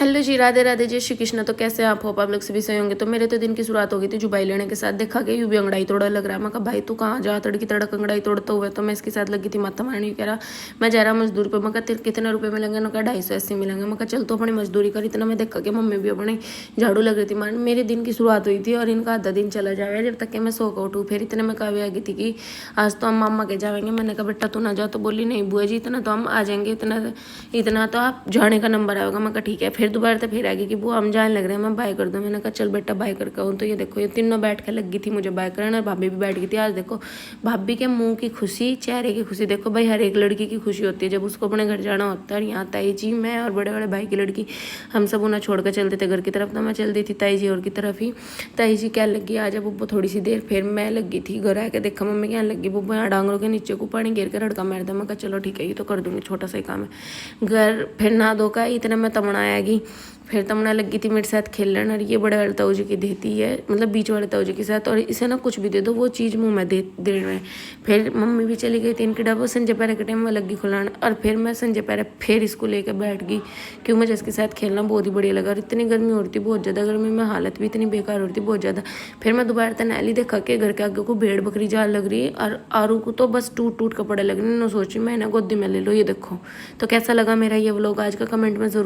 Hello जी, राधे राधे, जय श्री कृष्ण। तो कैसे आप हो? आप लोग सभी सही होंगे। तो मेरे तो दिन की शुरुआत हो गई थी जुबाई लेने के साथ। देखा कि यूं भी अंगड़ाई तोड़ा लग रहा है। मैं कहा भाई तू कहाँ जा तड़की तड़क अंगड़ाई तोड़ता हुआ। तो मैं इसके साथ लगी थी माथा मारने। कह रहा मैं जा रहा मजदूर पे। मैं कहा तेरे कितने रुपये मिलेंगे? ना कहा 250 मिलेंगे। मैं कहा चल तो अपनी मजदूरी कर। इतना मैं देखा कि मम्मी भी अपनी झाड़ू लग रही थी मारने। मेरे दिन की शुरुआत हुई थी और इनका आधा दिन चला जाएगा जब तक कि मैं सो कर उठूँ। फिर इतने में काव्या आ गई थी कि आज तो हम मामा के जाएंगे। मैंने कहा बेटा तू ना जा। तो बोली नहीं बुआ जी इतना तो हम आ जाएंगे, इतना इतना तो आप जाने का नंबर आएगा। मैं कहा ठीक है। फिर दोबारा तो फिर आएगी कि बुआ हम जाने लग रहे हैं, मैं बाय कर दूँ। मैंने कहा चल बेटा बाय करके आऊँ। तो ये देखो ये तीनों बैठ के लगी थी मुझे बाय करना, और भाभी भी बैठ गई थी। आज देखो भाभी के मुंह की खुशी, चेहरे की खुशी देखो भाई। हर एक लड़की की खुशी होती है जब उसको अपने घर जाना होता है। और यहाँ ताई जी, मैं और बड़े बड़े भाई की लड़की, हम सब उन्हें छोड़ कर चलते थे घर की तरफ। तो मैं चल दी थी ताई जी और की तरफ ही। ताई जी क्या लगी आ जा बुब्बो थोड़ी सी देर। फिर मैं लगी थी घर आके देखा मम्मी क्या लगी बुब्बो यहाँ डांगरों के नीचे को पानी गिर के रड़का मार दे। मैं कहा चलो ठीक है ये तो कर दूंगी, छोटा सा ही काम है। घर फिर नहा धो का इतने में तमना आएगी। फिर तमना लगी थी मेरे साथ खेलने। और ये बड़े वाले ताऊ जी की देती है, मतलब बीच वाले ताऊ जी के साथ। और इसे ना कुछ भी दे दो वो चीज़ मुँह में दे रहे। फिर मम्मी भी चली गई थी इनके डब्बा। संजय पैरे के टाइम में लगी खुलाने। और फिर मैं संजय पैरे फिर इसको लेकर बैठ गई क्यों मुझे इसके साथ खेलना बहुत ही बढ़िया लगा। और इतनी गर्मी हो रही थी, बहुत ज़्यादा गर्मी में हालत भी इतनी बेकार हो रही थी, बहुत ज़्यादा। फिर मैं दोबारा तनाली देखा के घर के आगे को भेड़ बकरी जाल लग रही है। और आरू को तो बस टूट टूट कपड़े लग रहे हैं। सोची मैं ना गोदी में ले लो। ये देखो तो कैसा लगा मेरा ये व्लॉग आज का, कमेंट में जरूर